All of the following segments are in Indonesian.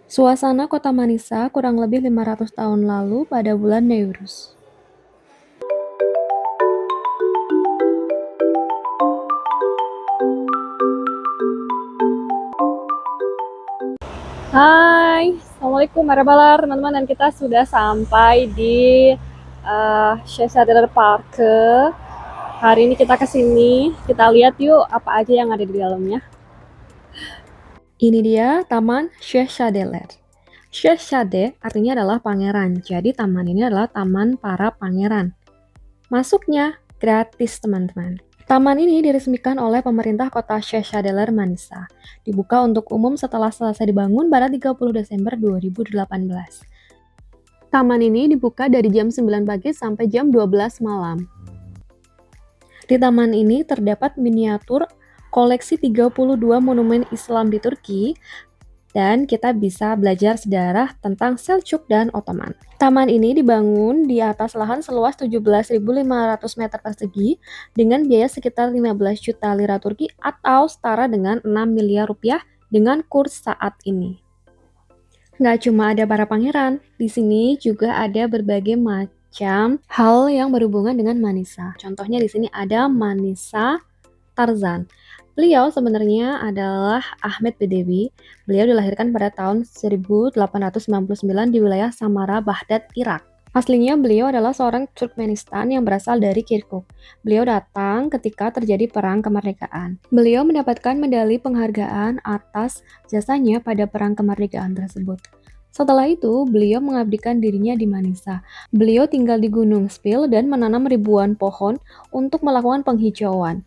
Suasana kota Manisa kurang lebih 500 tahun lalu pada bulan Newruz. Hai, Assalamualaikum warahmatullahi teman-teman, dan kita sudah sampai di Sheikh Sadler Park. Hari ini kita kesini, kita lihat yuk apa aja yang ada di dalamnya. Ini dia Taman Sheikh Sadler. Sheikh Sade artinya adalah pangeran, jadi taman ini adalah taman para pangeran. Masuknya gratis, teman-teman. Taman ini diresmikan oleh pemerintah kota Sheikh Sadler Manisa. Dibuka untuk umum setelah selesai dibangun pada 30 Desember 2018. Taman ini dibuka dari jam 9 pagi sampai jam 12 malam. Di taman ini terdapat miniatur koleksi 32 monumen Islam di Turki, dan kita bisa belajar sejarah tentang Selçuk dan Ottoman. Taman ini dibangun di atas lahan seluas 17.500 meter persegi dengan biaya sekitar 15 juta lira Turki atau setara dengan 6 miliar rupiah dengan kurs saat ini. Nggak cuma ada para pangeran, di sini juga ada berbagai macam hal yang berhubungan dengan Manisa. Contohnya di sini ada Manisa Tarzan. Beliau sebenarnya adalah Ahmed Bedewi. Beliau dilahirkan pada tahun 1899 di wilayah Samara, Baghdad, Irak. Aslinya beliau adalah seorang Turkmenistan yang berasal dari Kirkuk. Beliau datang ketika terjadi perang kemerdekaan. Beliau mendapatkan medali penghargaan atas jasanya pada perang kemerdekaan tersebut. Setelah itu, beliau mengabdikan dirinya di Manisa. Beliau tinggal di Gunung Spil dan menanam ribuan pohon untuk melakukan penghijauan.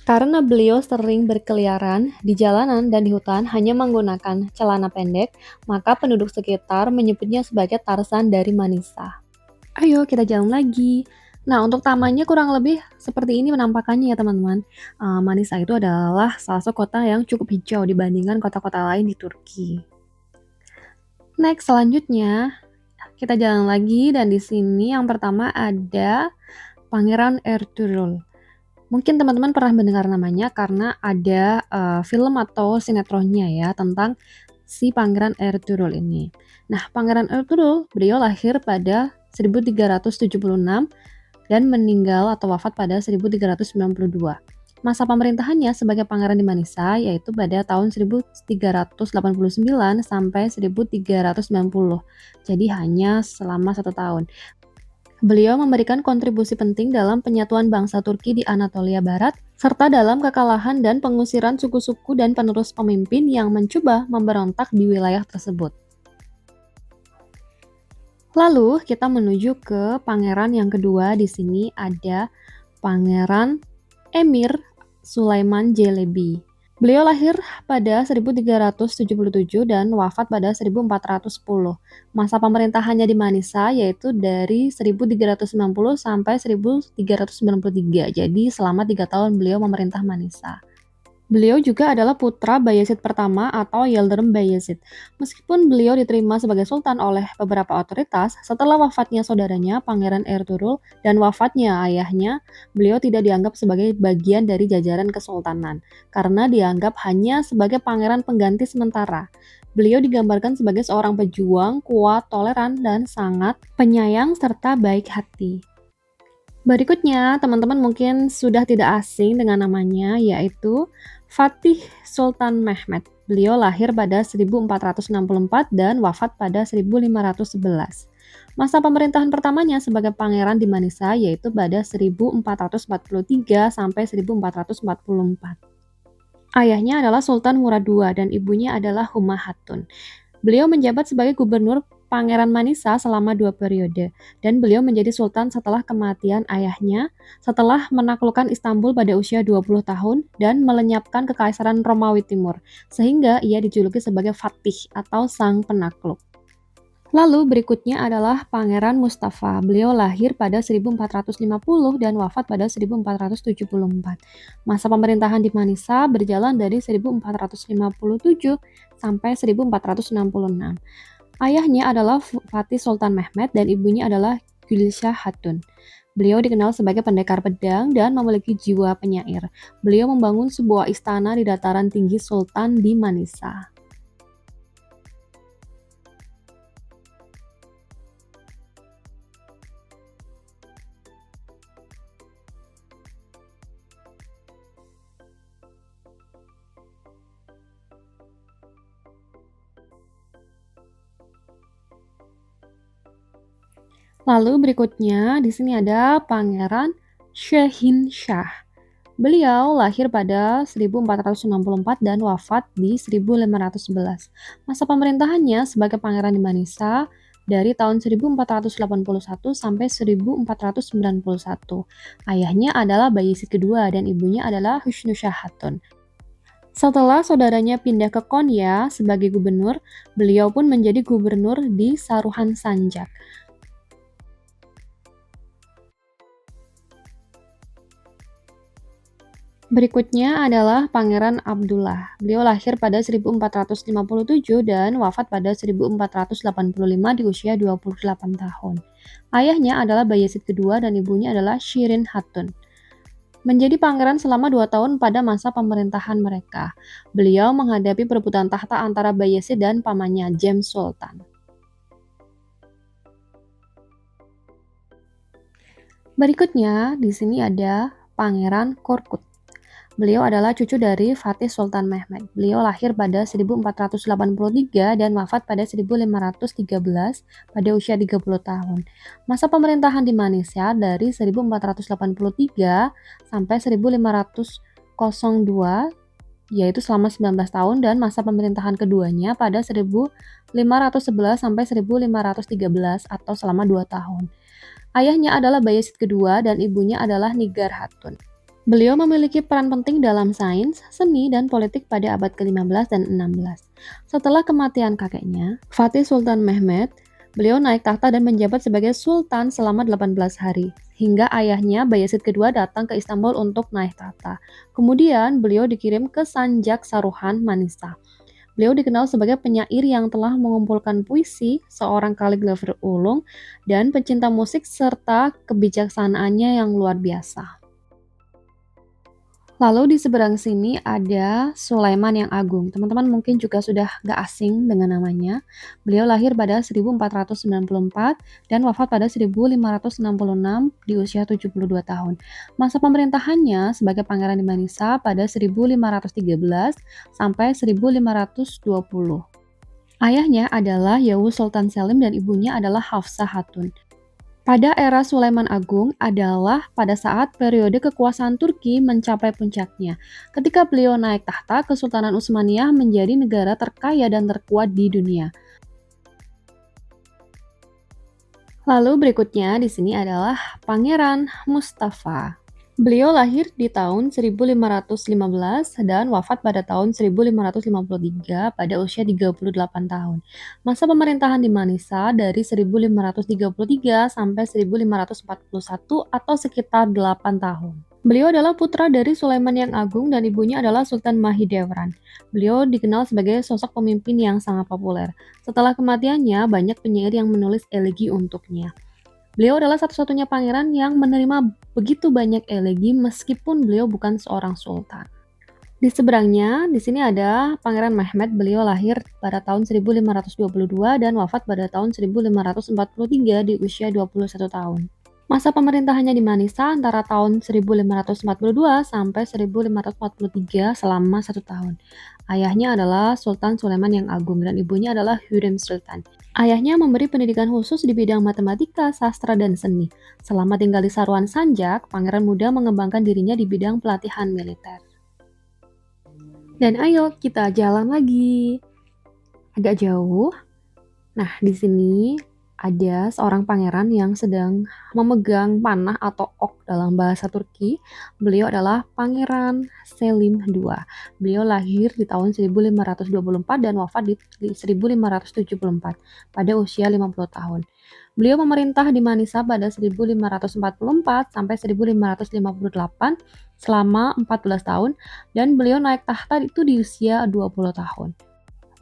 Karena beliau sering berkeliaran di jalanan dan di hutan hanya menggunakan celana pendek, maka penduduk sekitar menyebutnya sebagai Tarzan dari Manisa. Ayo kita jalan lagi. Nah, untuk tamannya kurang lebih seperti ini penampakannya ya teman-teman. Manisa itu adalah salah satu kota yang cukup hijau dibandingkan kota-kota lain di Turki. Next, selanjutnya kita jalan lagi, dan di sini yang pertama ada Pangeran Ertugrul. Mungkin teman-teman pernah mendengar namanya karena ada film atau sinetronnya ya tentang si Pangeran Ertugrul ini. Nah, Pangeran Ertugrul, beliau lahir pada 1376 dan meninggal atau wafat pada 1392. Masa pemerintahannya sebagai pangeran di Manisa yaitu pada tahun 1389 sampai 1390. Jadi hanya selama 1 tahun. Beliau memberikan kontribusi penting dalam penyatuan bangsa Turki di Anatolia Barat, serta dalam kekalahan dan pengusiran suku-suku dan penerus pemimpin yang mencoba memberontak di wilayah tersebut. Lalu kita menuju ke pangeran yang kedua. Di sini ada Pangeran Emir Sulaiman Celebi. Beliau lahir pada 1377 dan wafat pada 1410. Masa pemerintahannya di Manisa yaitu dari 1390 sampai 1393. Jadi selama 3 tahun beliau memerintah Manisa. Beliau juga adalah putra Bayezid pertama atau Yıldırım Bayezid. Meskipun beliau diterima sebagai sultan oleh beberapa otoritas, setelah wafatnya saudaranya Pangeran Ertugrul dan wafatnya ayahnya, beliau tidak dianggap sebagai bagian dari jajaran kesultanan karena dianggap hanya sebagai pangeran pengganti sementara. Beliau digambarkan sebagai seorang pejuang, kuat, toleran, dan sangat penyayang serta baik hati. Berikutnya, teman-teman mungkin sudah tidak asing dengan namanya, yaitu Fatih Sultan Mehmed. Beliau lahir pada 1464 dan wafat pada 1511. Masa pemerintahan pertamanya sebagai pangeran di Manisa yaitu pada 1443 sampai 1444. Ayahnya adalah Sultan Murad II dan ibunya adalah Huma Hatun. Beliau menjabat sebagai gubernur Pangeran Manisa selama 2 periode, dan beliau menjadi sultan setelah kematian ayahnya, setelah menaklukkan Istanbul pada usia 20 tahun dan melenyapkan Kekaisaran Romawi Timur, sehingga ia dijuluki sebagai Fatih atau Sang Penakluk. Lalu berikutnya adalah Pangeran Mustafa. Beliau lahir pada 1450 dan wafat pada 1474. Masa pemerintahan di Manisa berjalan dari 1457 sampai 1466. Ayahnya adalah Fatih Sultan Mehmed dan ibunya adalah Gülşah Hatun. Beliau dikenal sebagai pendekar pedang dan memiliki jiwa penyair. Beliau membangun sebuah istana di dataran tinggi Sultan di Manisa. Lalu berikutnya di sini ada Pangeran Shah. Beliau lahir pada 1464 dan wafat di 1511. Masa pemerintahannya sebagai pangeran di Manisa dari tahun 1481 sampai 1491. Ayahnya adalah Bayezid kedua dan ibunya adalah Husnusyah Hatun. Setelah saudaranya pindah ke Konya sebagai gubernur, beliau pun menjadi gubernur di Saruhan Sanjak. Berikutnya adalah Pangeran Abdullah. Beliau lahir pada 1457 dan wafat pada 1485 di usia 28 tahun. Ayahnya adalah Bayezid kedua dan ibunya adalah Shirin Hatun. Menjadi pangeran selama 2 tahun pada masa pemerintahan mereka. Beliau menghadapi perebutan tahta antara Bayezid dan pamannya James Sultan. Berikutnya di sini ada Pangeran Korkut. Beliau adalah cucu dari Fatih Sultan Mehmed. Beliau lahir pada 1483 dan wafat pada 1513 pada usia 30 tahun. Masa pemerintahan di Malaysia dari 1483 sampai 1502 yaitu selama 19 tahun dan masa pemerintahan keduanya pada 1511 sampai 1513 atau selama 2 tahun. Ayahnya adalah Bayezid kedua dan ibunya adalah Nigar Hatun. Beliau memiliki peran penting dalam sains, seni, dan politik pada abad ke-15 dan 16. Setelah kematian kakeknya, Fatih Sultan Mehmed, beliau naik takhta dan menjabat sebagai sultan selama 18 hari, hingga ayahnya Bayezid kedua datang ke Istanbul untuk naik takhta. Kemudian beliau dikirim ke Sanjak Saruhan, Manisa. Beliau dikenal sebagai penyair yang telah mengumpulkan puisi, seorang kaligrafer ulung, dan pencinta musik serta kebijaksanaannya yang luar biasa. Lalu di seberang sini ada Sulaiman yang Agung. Teman-teman mungkin juga sudah gak asing dengan namanya. Beliau lahir pada 1494 dan wafat pada 1566 di usia 72 tahun. Masa pemerintahannya sebagai pangeran di Manisa pada 1513 sampai 1520. Ayahnya adalah Yawuz Sultan Selim dan ibunya adalah Hafsah Hatun. Pada era Sulaiman Agung adalah pada saat periode kekuasaan Turki mencapai puncaknya. Ketika beliau naik tahta, Kesultanan Utsmaniyah menjadi negara terkaya dan terkuat di dunia. Lalu berikutnya di sini adalah Pangeran Mustafa. Beliau lahir di tahun 1515 dan wafat pada tahun 1553 pada usia 38 tahun. Masa pemerintahan di Manisa dari 1533 sampai 1541 atau sekitar 8 tahun. Beliau adalah putra dari Sulaiman yang Agung dan ibunya adalah Sultan Mahidevran. Beliau dikenal sebagai sosok pemimpin yang sangat populer. Setelah kematiannya, banyak penyair yang menulis elegi untuknya. Beliau adalah satu-satunya pangeran yang menerima begitu banyak elegi meskipun beliau bukan seorang sultan. Di seberangnya, di sini ada Pangeran Mehmed. Beliau lahir pada tahun 1522 dan wafat pada tahun 1543 di usia 21 tahun. Masa pemerintahannya di Manisa antara tahun 1542 sampai 1543 selama 1 tahun. Ayahnya adalah Sultan Sulaiman yang Agung dan ibunya adalah Hürrem Sultan. Ayahnya memberi pendidikan khusus di bidang matematika, sastra, dan seni. Selama tinggal di Saruhan Sanjak, pangeran muda mengembangkan dirinya di bidang pelatihan militer. Dan ayo kita jalan lagi. Agak jauh. Nah, di sini ada seorang pangeran yang sedang memegang panah atau ok dalam bahasa Turki. Beliau adalah Pangeran Selim II. Beliau lahir di tahun 1524 dan wafat di 1574 pada usia 50 tahun. Beliau memerintah di Manisa pada 1544 sampai 1558 selama 14 tahun dan beliau naik tahta itu di usia 20 tahun.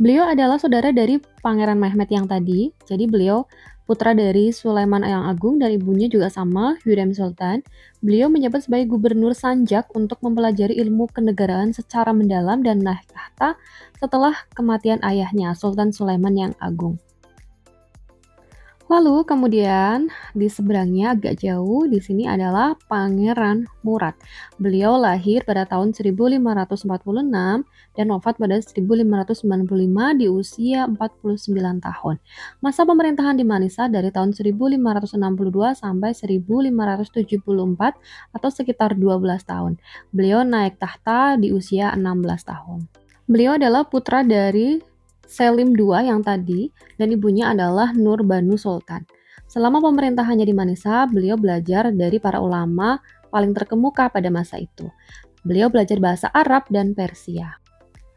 Beliau adalah saudara dari Pangeran Mehmed yang tadi, jadi beliau putra dari Sulaiman yang Agung dan ibunya juga sama, Hürrem Sultan. Beliau menjabat sebagai gubernur Sanjak untuk mempelajari ilmu kenegaraan secara mendalam dan naik tahta setelah kematian ayahnya, Sultan Sulaiman yang Agung. Lalu kemudian di seberangnya agak jauh di sini adalah Pangeran Murad. Beliau lahir pada tahun 1546 dan wafat pada 1595 di usia 49 tahun. Masa pemerintahan di Manisa dari tahun 1562 sampai 1574 atau sekitar 12 tahun. Beliau naik tahta di usia 16 tahun. Beliau adalah putra dari Selim II yang tadi, dan ibunya adalah Nur Banu Sultan. Selama pemerintahannya di Manisa, beliau belajar dari para ulama paling terkemuka pada masa itu. Beliau belajar bahasa Arab dan Persia.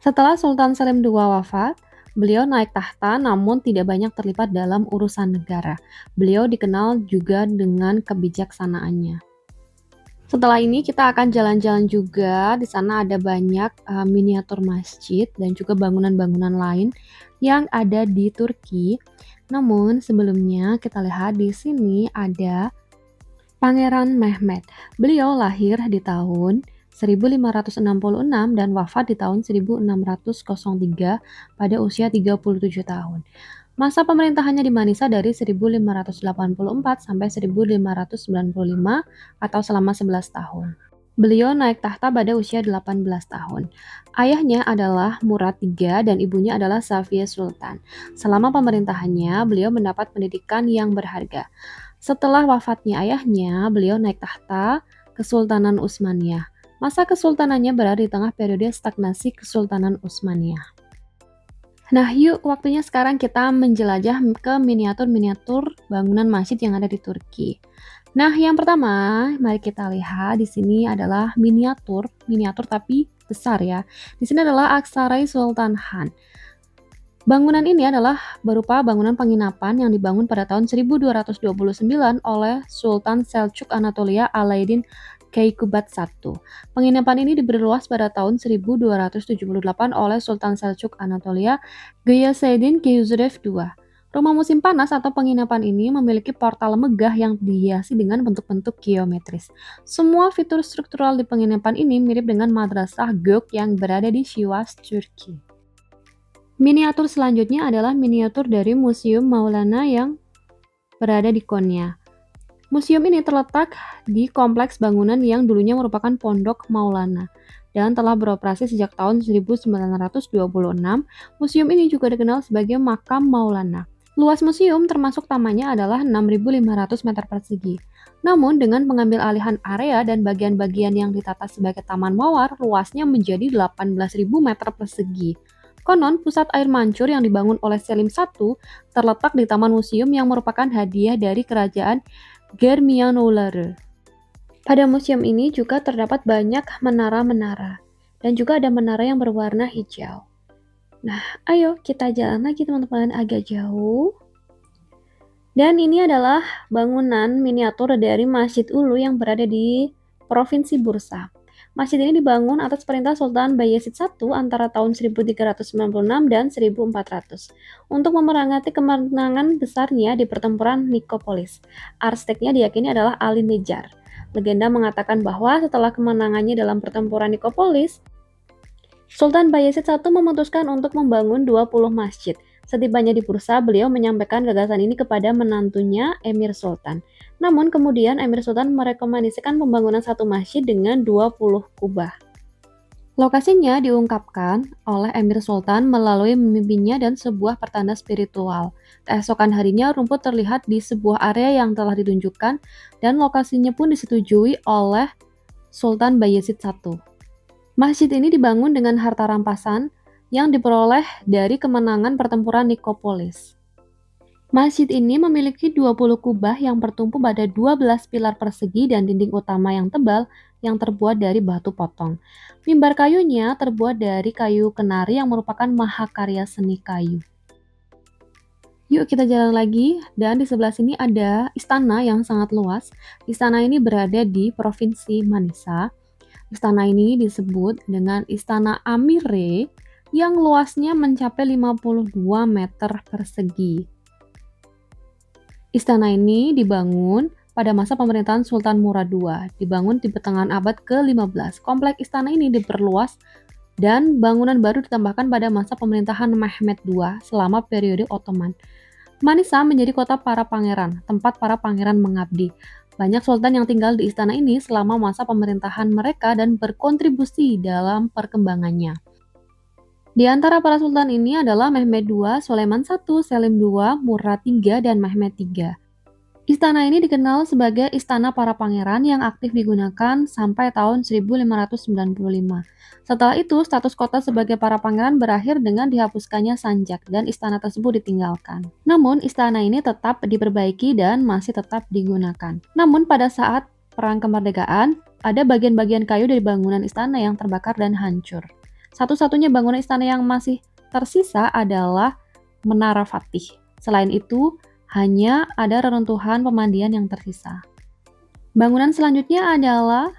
Setelah Sultan Selim II wafat, beliau naik tahta namun tidak banyak terlibat dalam urusan negara. Beliau dikenal juga dengan kebijaksanaannya. Setelah ini kita akan jalan-jalan juga. Di sana ada banyak miniatur masjid dan juga bangunan-bangunan lain yang ada di Turki. Namun sebelumnya kita lihat di sini ada Pangeran Mehmet. Beliau lahir di tahun 1566 dan wafat di tahun 1603 pada usia 37 tahun. Masa pemerintahannya di Manisa dari 1584 sampai 1595 atau selama 11 tahun. Beliau naik tahta pada usia 18 tahun. Ayahnya adalah Murad III dan ibunya adalah Safia Sultan. Selama pemerintahannya, beliau mendapat pendidikan yang berharga. Setelah wafatnya ayahnya, beliau naik tahta Kesultanan Utsmaniyah. Masa kesultanannya berada di tengah periode stagnasi Kesultanan Utsmaniyah. Nah, yuk waktunya sekarang kita menjelajah ke miniatur-miniatur bangunan masjid yang ada di Turki. Nah, yang pertama, mari kita lihat di sini adalah miniatur tapi besar ya. Di sini adalah Aksaray Sultan Han. Bangunan ini adalah berupa bangunan penginapan yang dibangun pada tahun 1229 oleh Sultan Selçuk Anatolia Alaaddin Keykubat I. Penginapan ini diberi luas pada tahun 1278 oleh Sultan Selçuk Anatolia Ghayaseddin Keyhusrev II. Rumah musim panas atau penginapan ini memiliki portal megah yang dihiasi dengan bentuk-bentuk geometris. Semua fitur struktural di penginapan ini mirip dengan Madrasah Gök yang berada di Sivas, Turki. Miniatur selanjutnya adalah miniatur dari Museum Maulana yang berada di Konya. Museum ini terletak di kompleks bangunan yang dulunya merupakan Pondok Maulana dan telah beroperasi sejak tahun 1926. Museum ini juga dikenal sebagai Makam Maulana. Luas museum termasuk tamannya adalah 6.500 meter persegi. Namun dengan pengambil alihan area dan bagian-bagian yang ditata sebagai taman mawar, luasnya menjadi 18.000 meter persegi. Konon, pusat air mancur yang dibangun oleh Selim I terletak di taman museum yang merupakan hadiah dari kerajaan Germianoğulları. Pada museum ini juga terdapat banyak menara-menara dan juga ada menara yang berwarna hijau. Nah, ayo kita jalan lagi teman-teman agak jauh. Dan ini adalah bangunan miniatur dari Masjid Ulu yang berada di Provinsi Bursa. Masjid ini dibangun atas perintah Sultan Bayezid I antara tahun 1396 dan 1400 untuk memerangati kemenangan besarnya di pertempuran Nikopolis. Arsiteknya diyakini adalah Ali Nejar. Legenda mengatakan bahwa setelah kemenangannya dalam pertempuran Nikopolis, Sultan Bayezid I memutuskan untuk membangun 20 masjid. Setibanya di Bursa, beliau menyampaikan gagasan ini kepada menantunya Emir Sultan. Namun kemudian Emir Sultan merekomendasikan pembangunan satu masjid dengan 20 kubah. Lokasinya diungkapkan oleh Emir Sultan melalui mimpinya dan sebuah pertanda spiritual. Keesokan harinya rumput terlihat di sebuah area yang telah ditunjukkan dan lokasinya pun disetujui oleh Sultan Bayezid I. Masjid ini dibangun dengan harta rampasan yang diperoleh dari kemenangan pertempuran Nikopolis. Masjid ini memiliki 20 kubah yang bertumpu pada 12 pilar persegi dan dinding utama yang tebal yang terbuat dari batu potong. Mimbar kayunya terbuat dari kayu kenari yang merupakan mahakarya seni kayu. Yuk kita jalan lagi, dan di sebelah sini ada istana yang sangat luas. Istana ini berada di Provinsi Manisa. Istana ini disebut dengan Istana Amire yang luasnya mencapai 52 meter persegi. Istana ini dibangun pada masa pemerintahan Sultan Murad II, dibangun di pertengahan abad ke-15. Kompleks istana ini diperluas dan bangunan baru ditambahkan pada masa pemerintahan Mehmed II selama periode Ottoman. Manisa menjadi kota para pangeran, tempat para pangeran mengabdi. Banyak sultan yang tinggal di istana ini selama masa pemerintahan mereka dan berkontribusi dalam perkembangannya. Di antara para sultan ini adalah Mehmed II, Sulaiman I, Selim II, Murad III, dan Mehmed III. Istana ini dikenal sebagai Istana Para Pangeran yang aktif digunakan sampai tahun 1595. Setelah itu, status kota sebagai para pangeran berakhir dengan dihapuskannya Sanjak dan istana tersebut ditinggalkan. Namun, istana ini tetap diperbaiki dan masih tetap digunakan. Namun, pada saat Perang Kemerdekaan, ada bagian-bagian kayu dari bangunan istana yang terbakar dan hancur. Satu-satunya bangunan istana yang masih tersisa adalah Menara Fatih. Selain itu, hanya ada reruntuhan pemandian yang tersisa. Bangunan selanjutnya adalah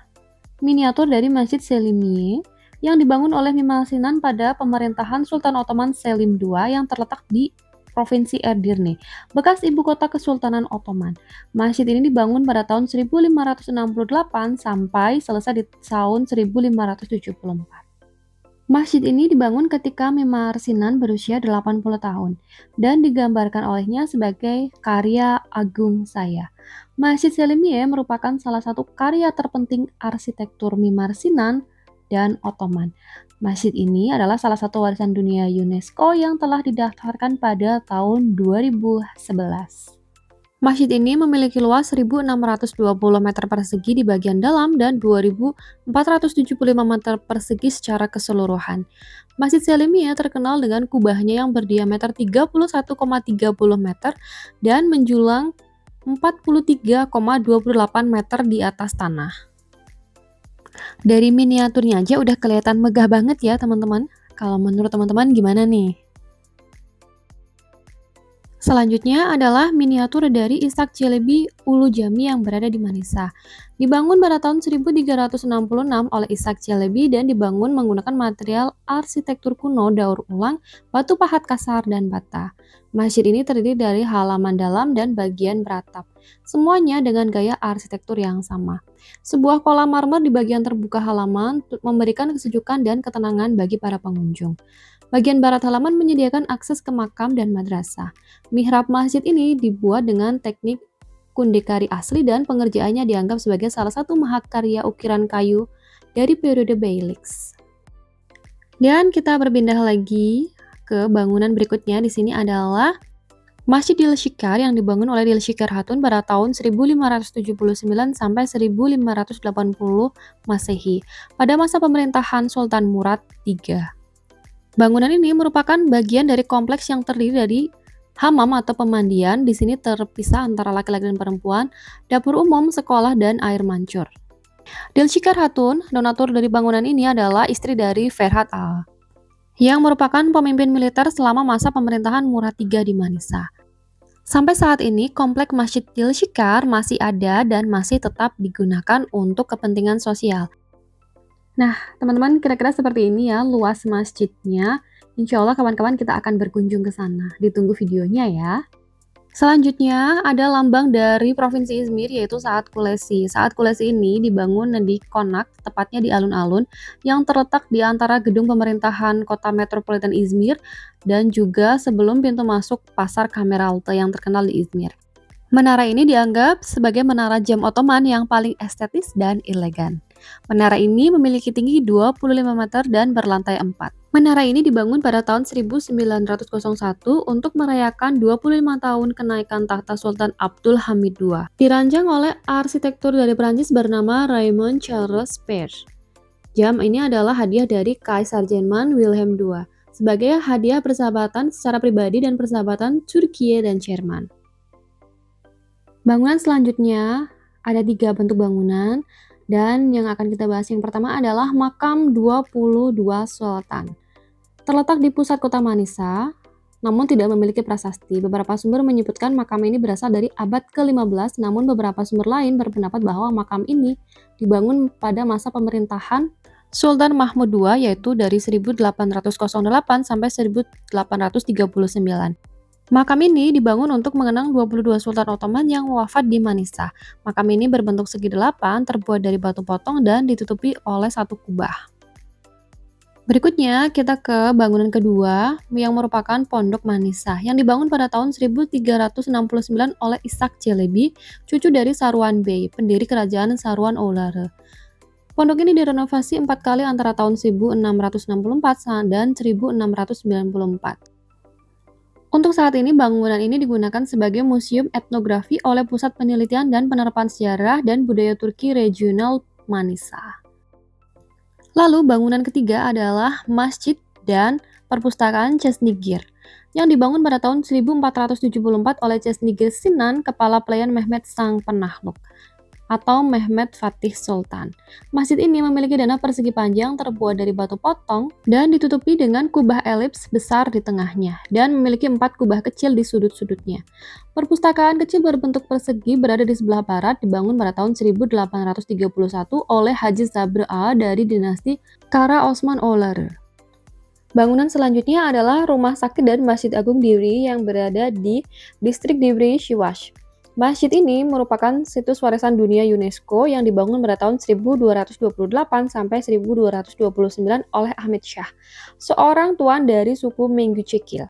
miniatur dari Masjid Selimiye yang dibangun oleh Mimar Sinan pada pemerintahan Sultan Ottoman Selim II yang terletak di Provinsi Edirne, bekas ibu kota Kesultanan Ottoman. Masjid ini dibangun pada tahun 1568 sampai selesai di tahun 1574. Masjid ini dibangun ketika Mimar Sinan berusia 80 tahun dan digambarkan olehnya sebagai karya agung saya. Masjid Selimiye merupakan salah satu karya terpenting arsitektur Mimar Sinan dan Ottoman. Masjid ini adalah salah satu warisan dunia UNESCO yang telah didaftarkan pada tahun 2011. Masjid ini memiliki luas 1.620 meter persegi di bagian dalam dan 2.475 meter persegi secara keseluruhan. Masjid Selimiye terkenal dengan kubahnya yang berdiameter 31,30 meter dan menjulang 43,28 meter di atas tanah. Dari miniaturnya aja udah kelihatan megah banget ya teman-teman. Kalau menurut teman-teman gimana nih? Selanjutnya adalah miniatur dari Ishak Chelebi Ulu Jami yang berada di Manisa. Dibangun pada tahun 1366 oleh Ishak Chelebi dan dibangun menggunakan material arsitektur kuno daur ulang, batu pahat kasar, dan bata. Masjid ini terdiri dari halaman dalam dan bagian beratap, semuanya dengan gaya arsitektur yang sama. Sebuah kolam marmer di bagian terbuka halaman memberikan kesejukan dan ketenangan bagi para pengunjung. Bagian barat halaman menyediakan akses ke makam dan madrasah. Mihrab masjid ini dibuat dengan teknik kundekari asli dan pengerjaannya dianggap sebagai salah satu mahakarya ukiran kayu dari periode Beyliks. Dan kita berpindah lagi ke bangunan berikutnya. Di sini adalah Masjid Dilshikar yang dibangun oleh Dilshikar Hatun pada tahun 1579 sampai 1580 Masehi pada masa pemerintahan Sultan Murad III. Bangunan ini merupakan bagian dari kompleks yang terdiri dari hammam atau pemandian. Di sini terpisah antara laki-laki dan perempuan, dapur umum, sekolah, dan air mancur. Dilshikar Hatun, donatur dari bangunan ini adalah istri dari Ferhat A, yang merupakan pemimpin militer selama masa pemerintahan Murad III di Manisa. Sampai saat ini, kompleks Masjid Dilshikar masih ada dan masih tetap digunakan untuk kepentingan sosial. Nah, teman-teman, kira-kira seperti ini ya luas masjidnya. Insya Allah kawan-kawan kita akan berkunjung ke sana. Ditunggu videonya ya. Selanjutnya ada lambang dari Provinsi Izmir yaitu Saat Kulesi. Saat Kulesi ini dibangun di Konak, tepatnya di alun-alun yang terletak di antara gedung pemerintahan Kota Metropolitan Izmir dan juga sebelum pintu masuk Pasar Kameralte yang terkenal di Izmir. Menara ini dianggap sebagai menara jam Ottoman yang paling estetis dan elegan. Menara ini memiliki tinggi 25 meter dan berlantai 4. Menara ini dibangun pada tahun 1901 untuk merayakan 25 tahun kenaikan tahta Sultan Abdul Hamid II. Dirancang oleh arsitektur dari Prancis bernama Raymond Charles Peirce. Jam ini adalah hadiah dari Kaisar Jerman Wilhelm II sebagai hadiah persahabatan secara pribadi dan persahabatan Turkiye dan Jerman. Bangunan selanjutnya ada 3 bentuk bangunan dan yang akan kita bahas yang pertama adalah Makam 22 Sultan. Terletak di pusat kota Manisa, namun tidak memiliki prasasti. Beberapa sumber menyebutkan makam ini berasal dari abad ke-15, namun beberapa sumber lain berpendapat bahwa makam ini dibangun pada masa pemerintahan Sultan Mahmud II yaitu dari 1808 sampai 1839. Makam ini dibangun untuk mengenang 22 Sultan Ottoman yang wafat di Manisa. Makam ini berbentuk segi 8, terbuat dari batu potong dan ditutupi oleh satu kubah. Berikutnya, kita ke bangunan kedua yang merupakan Pondok Manisa yang dibangun pada tahun 1369 oleh Ishak Chelebi, cucu dari Sarwan Bey, pendiri kerajaan Sarwan Oulare. Pondok ini direnovasi 4 kali antara tahun 1664 dan 1694. Untuk saat ini, bangunan ini digunakan sebagai museum etnografi oleh Pusat Penelitian dan Penerapan Sejarah dan Budaya Turki Regional Manisa. Lalu bangunan ketiga adalah Masjid dan Perpustakaan Çeşmigir yang dibangun pada tahun 1474 oleh Çeşmigir Sinan, kepala pelayan Mehmet Sang Penakluk atau Mehmet Fatih Sultan. Masjid ini memiliki dana persegi panjang terbuat dari batu potong dan ditutupi dengan kubah elips besar di tengahnya dan memiliki 4 kubah kecil di sudut-sudutnya. Perpustakaan kecil berbentuk persegi berada di sebelah barat, dibangun pada tahun 1831 oleh Haji Sabri A dari dinasti Kara Osman Oğulları. Bangunan selanjutnya adalah Rumah Sakit dan Masjid Agung Divriği yang berada di distrik Divriği Sivas. Masjid ini merupakan situs warisan dunia UNESCO yang dibangun pada tahun 1228 sampai 1229 oleh Ahmed Shah, seorang tuan dari suku Mengücekil.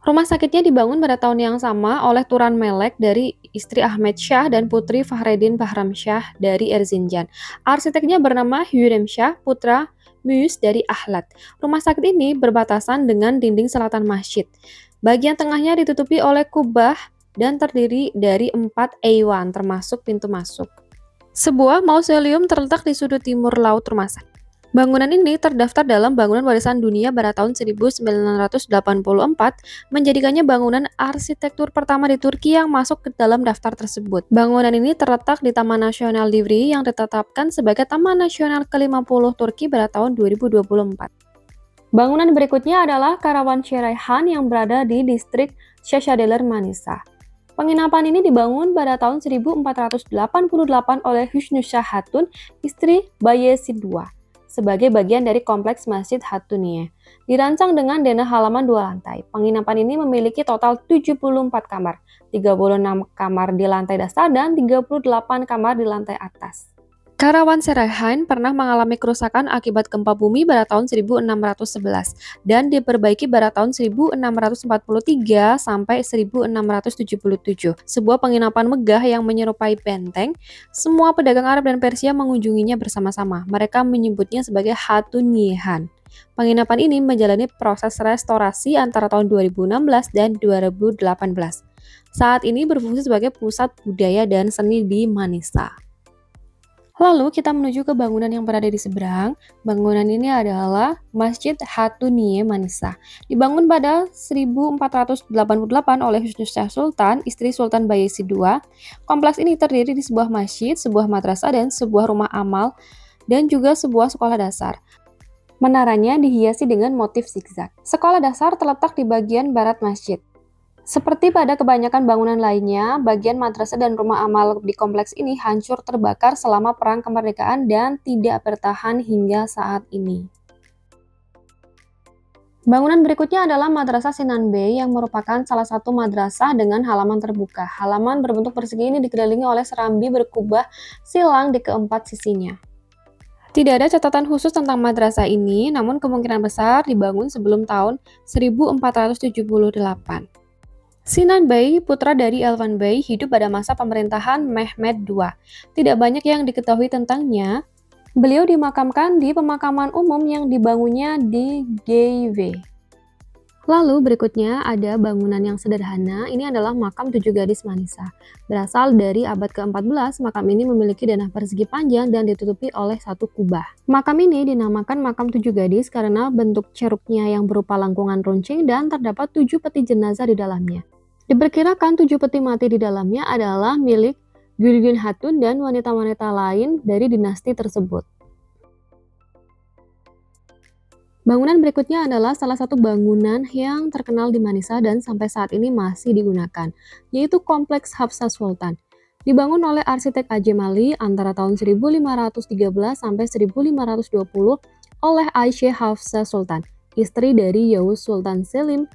Rumah sakitnya dibangun pada tahun yang sama oleh Turan Melek dari istri Ahmed Shah dan putri Fahreddin Bahram Shah dari Erzincan. Arsiteknya bernama Hürrem Shah, putra Müyüz dari Ahlat. Rumah sakit ini berbatasan dengan dinding selatan masjid. Bagian tengahnya ditutupi oleh kubah dan terdiri dari 4 eiwan termasuk pintu masuk. Sebuah mausoleum terletak di sudut timur laut rumah sakit. Bangunan ini terdaftar dalam Bangunan Warisan Dunia pada tahun 1984, menjadikannya bangunan arsitektur pertama di Turki yang masuk ke dalam daftar tersebut. Bangunan ini terletak di Taman Nasional Divriği yang ditetapkan sebagai Taman Nasional ke-50 Turki pada tahun 2024. Bangunan berikutnya adalah Karavanserai Han yang berada di distrik Şişhadeler Manisa. Penginapan ini dibangun pada tahun 1488 oleh Hüsnüsah Hatun, istri Bayezid II, sebagai bagian dari kompleks Masjid Hatuniye. Dirancang dengan denah halaman 2 lantai. Penginapan ini memiliki total 74 kamar, 36 kamar di lantai dasar dan 38 kamar di lantai atas. Karavanserai Han pernah mengalami kerusakan akibat gempa bumi pada tahun 1611 dan diperbaiki pada tahun 1643 sampai 1677. Sebuah penginapan megah yang menyerupai benteng. Semua pedagang Arab dan Persia mengunjunginya bersama-sama. Mereka menyebutnya sebagai Hatuniye Han. Penginapan ini menjalani proses restorasi antara tahun 2016 dan 2018. Saat ini berfungsi sebagai pusat budaya dan seni di Manisa. Lalu kita menuju ke bangunan yang berada di seberang. Bangunan ini adalah Masjid Hatuniye Manisa. Dibangun pada 1488 oleh Hüsnüsah Sultan, istri Sultan Bayezid II. Kompleks ini terdiri di sebuah masjid, sebuah madrasah, dan sebuah rumah amal, dan juga sebuah sekolah dasar. Menaranya dihiasi dengan motif zigzag. Sekolah dasar terletak di bagian barat masjid. Seperti pada kebanyakan bangunan lainnya, bagian madrasah dan rumah amal di kompleks ini hancur terbakar selama Perang Kemerdekaan dan tidak bertahan hingga saat ini. Bangunan berikutnya adalah Madrasah Sinan Bey yang merupakan salah satu madrasah dengan halaman terbuka. Halaman berbentuk persegi ini dikelilingi oleh serambi berkubah silang di keempat sisinya. Tidak ada catatan khusus tentang madrasah ini, namun kemungkinan besar dibangun sebelum tahun 1478. Sinan Bey, putra dari Elvan Bey, hidup pada masa pemerintahan Mehmed II. Tidak banyak yang diketahui tentangnya. Beliau dimakamkan di pemakaman umum yang dibangunnya di GIW. Lalu berikutnya ada bangunan yang sederhana. Ini adalah makam 7 gadis Manisa. Berasal dari abad ke-14, makam ini memiliki denah persegi panjang dan ditutupi oleh satu kubah. Makam ini dinamakan makam 7 gadis karena bentuk ceruknya yang berupa lengkungan runcing dan terdapat 7 peti jenazah di dalamnya. Diperkirakan 7 peti mati di dalamnya adalah milik Gülgün Hatun dan wanita-wanita lain dari dinasti tersebut. Bangunan berikutnya adalah salah satu bangunan yang terkenal di Manisa dan sampai saat ini masih digunakan, yaitu Kompleks Hafsa Sultan. Dibangun oleh arsitek Ajemali antara tahun 1513 sampai 1520 oleh Aisyah Hafsa Sultan, istri dari Yavuz Sultan Selim,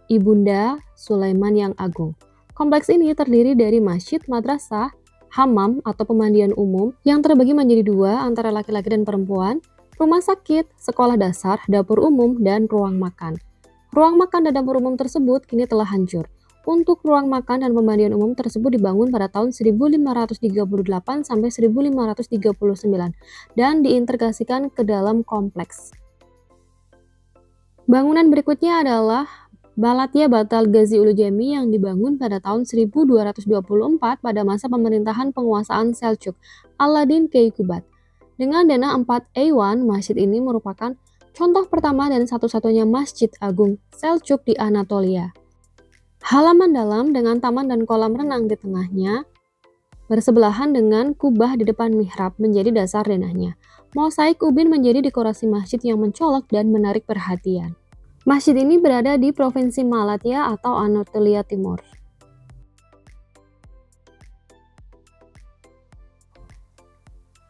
Ibunda Sulaiman yang Agung. Kompleks ini terdiri dari masjid, madrasah, hammam atau pemandian umum yang terbagi menjadi 2 antara laki-laki dan perempuan, rumah sakit, sekolah dasar, dapur umum, dan ruang makan. Ruang makan dan dapur umum tersebut kini telah hancur. Untuk ruang makan dan pemandian umum tersebut dibangun pada tahun 1538 sampai 1539 dan diintegrasikan ke dalam kompleks. Bangunan berikutnya adalah Balatya Batal Ghazi Ulu Jami yang dibangun pada tahun 1224 pada masa pemerintahan penguasaan Seljuk Alauddin Keykubat. Dengan dana 4 Eywan, masjid ini merupakan contoh pertama dan satu-satunya masjid agung Seljuk di Anatolia. Halaman dalam dengan taman dan kolam renang di tengahnya bersebelahan dengan kubah di depan mihrab menjadi dasar denahnya. Mosaik ubin menjadi dekorasi masjid yang mencolok dan menarik perhatian. Masjid ini berada di Provinsi Malatya atau Anatolia Timur.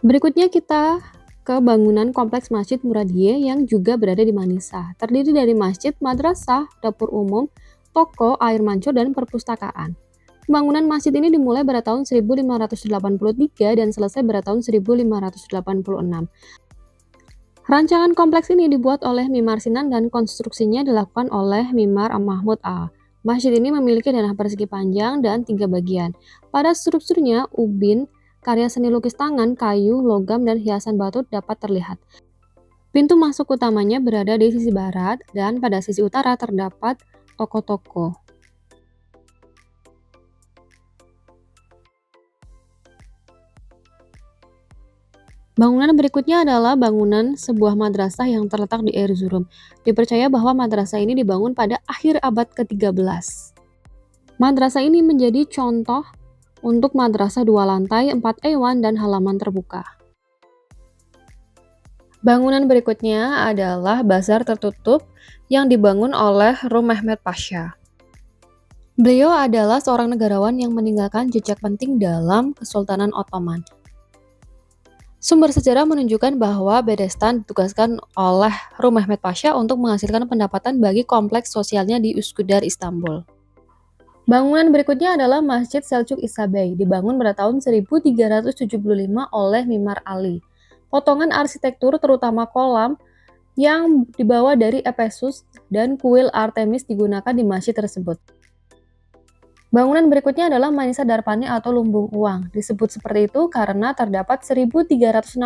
Berikutnya kita ke bangunan kompleks Masjid Muradiyeh yang juga berada di Manisa. Terdiri dari masjid, madrasah, dapur umum, toko, air mancur, dan perpustakaan. Bangunan masjid ini dimulai pada tahun 1583 dan selesai pada tahun 1586. Rancangan kompleks ini dibuat oleh Mimar Sinan dan konstruksinya dilakukan oleh Mimar Mahmud A. Masjid ini memiliki denah persegi panjang dan 3 bagian. Pada strukturnya, ubin, karya seni lukis tangan, kayu, logam, dan hiasan batu dapat terlihat. Pintu masuk utamanya berada di sisi barat dan pada sisi utara terdapat toko-toko. Bangunan berikutnya adalah bangunan sebuah madrasah yang terletak di Erzurum. Dipercaya bahwa madrasah ini dibangun pada akhir abad ke-13. Madrasah ini menjadi contoh untuk madrasah 2 lantai, 4 Eywan, dan halaman terbuka. Bangunan berikutnya adalah bazar tertutup yang dibangun oleh Rum Mehmed Pasha. Beliau adalah seorang negarawan yang meninggalkan jejak penting dalam Kesultanan Ottoman. Sumber sejarah menunjukkan bahwa Bedestan ditugaskan oleh Rum Mehmed Pasha untuk menghasilkan pendapatan bagi kompleks sosialnya di Üsküdar, Istanbul. Bangunan berikutnya adalah Masjid Selçuk İsa Bey, dibangun pada tahun 1375 oleh Mimar Ali. Potongan arsitektur terutama kolam yang dibawa dari Efesus dan kuil Artemis digunakan di masjid tersebut. Bangunan berikutnya adalah Manisa Darpani atau lumbung uang. Disebut seperti itu karena terdapat 1362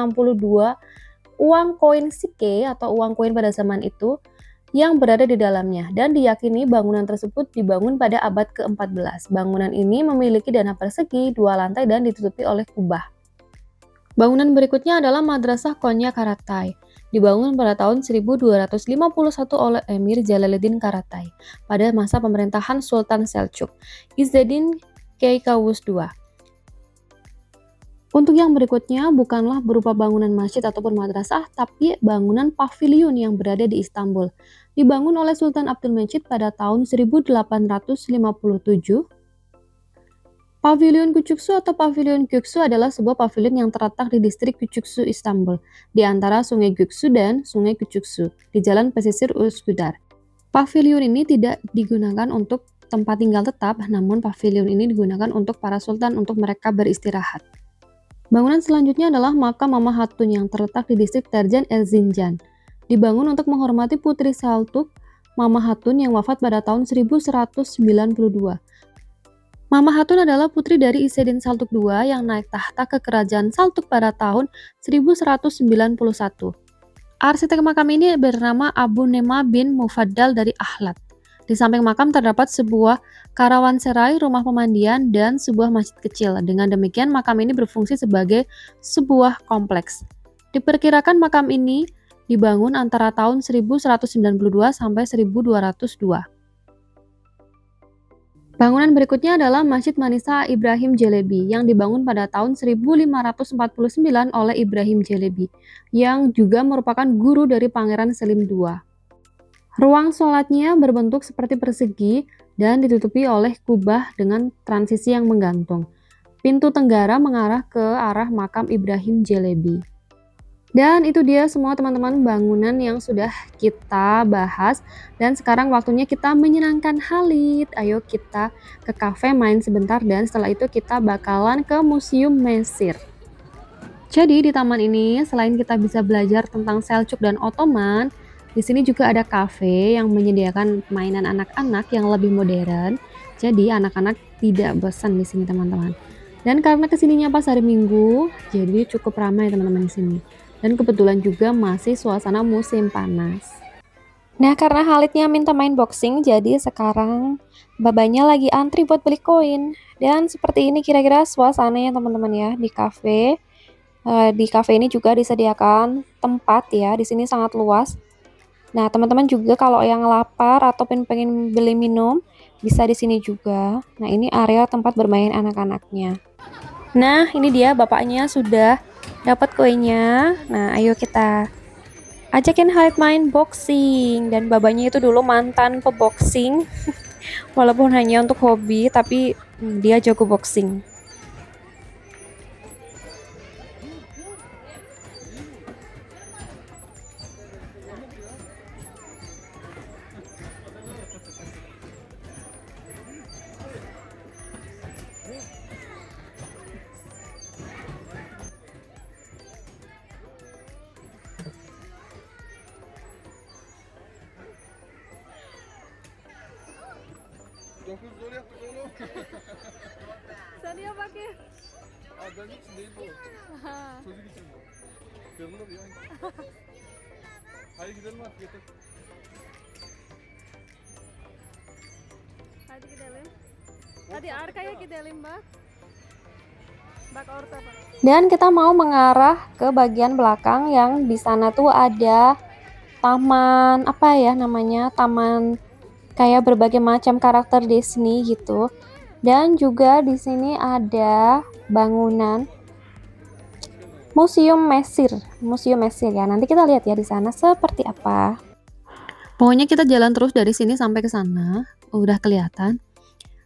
uang koin sike atau uang koin pada zaman itu yang berada di dalamnya dan diyakini bangunan tersebut dibangun pada abad ke-14. Bangunan ini memiliki dana persegi, 2 lantai dan ditutupi oleh kubah. Bangunan berikutnya adalah Madrasah Konya Karatay. Dibangun pada tahun 1251 oleh Emir Jalaluddin Karatay pada masa pemerintahan Sultan Selçuk, Izzeddin Keykavus II. Untuk yang berikutnya bukanlah berupa bangunan masjid ataupun madrasah, tapi bangunan pavilion yang berada di Istanbul. Dibangun oleh Sultan Abdülmecid pada tahun 1857. Pavilion Küçüksu atau Pavilion Göksu adalah sebuah pavilion yang terletak di distrik Küçüksu, Istanbul, di antara Sungai Göksu dan Sungai Küçüksu, di jalan pesisir Üsküdar. Pavilion ini tidak digunakan untuk tempat tinggal tetap, namun pavilion ini digunakan untuk para sultan untuk mereka beristirahat. Bangunan selanjutnya adalah makam Mama Hatun yang terletak di distrik Terjan Erzincan. Dibangun untuk menghormati Putri Saltuk Mama Hatun yang wafat pada tahun 1192. Mama Hatun adalah putri dari Izzeddin Saltuk II yang naik tahta ke kerajaan Saltuk pada tahun 1191. Arsitek makam ini bernama Abu Nema bin Mufaddal dari Ahlat. Di samping makam terdapat sebuah karawanserai, rumah pemandian, dan sebuah masjid kecil. Dengan demikian, makam ini berfungsi sebagai sebuah kompleks. Diperkirakan makam ini dibangun antara tahun 1192 sampai 1202. Bangunan berikutnya adalah Masjid Manisa Ibrahim Celebi yang dibangun pada tahun 1549 oleh Ibrahim Celebi, yang juga merupakan guru dari Pangeran Selim II. Ruang sholatnya berbentuk seperti persegi dan ditutupi oleh kubah dengan transisi yang menggantung. Pintu tenggara mengarah ke arah makam Ibrahim Celebi. Dan itu dia semua teman-teman bangunan yang sudah kita bahas. Dan sekarang waktunya kita menyenangkan Khalid. Ayo kita ke kafe main sebentar dan setelah itu kita bakalan ke Museum Mesir. Jadi di taman ini selain kita bisa belajar tentang Seljuk dan Ottoman, di sini juga ada kafe yang menyediakan mainan anak-anak yang lebih modern. Jadi anak-anak tidak bosan di sini teman-teman. Dan karena kesininya pas hari Minggu, jadi cukup ramai teman-teman di sini. Dan kebetulan juga masih suasana musim panas. Nah, karena Halidnya minta main boxing, jadi sekarang babanya lagi antri buat beli koin. Dan seperti ini kira-kira suasananya teman-teman ya di kafe. Di kafe ini juga disediakan tempat ya, di sini sangat luas. Nah, teman-teman juga kalau yang lapar atau pengen beli minum, bisa di sini juga. Nah, ini area tempat bermain anak-anaknya. Nah, ini dia bapaknya sudah dapat koinnya. Nah, ayo kita ajakin Halid main boxing. Dan babanya itu dulu mantan peboxing. Walaupun hanya untuk hobi, tapi dia jago boxing. Sen niye bakayım? Ben için değil bu. Çocuk için bu. Kırılır ya. Hadi gidelim artık yeter. Hadi gidelim. Hadi arkaya gidelim bak. Bak orta Pak. Dan kita mau mengarah ke bagian belakang yang di sana tuh ada taman apa ya namanya? Taman kayak berbagai macam karakter Disney gitu. Dan juga di sini ada bangunan Museum Mesir ya. Nanti kita lihat ya di sana seperti apa. Pokoknya kita jalan terus dari sini sampai ke sana. Udah kelihatan.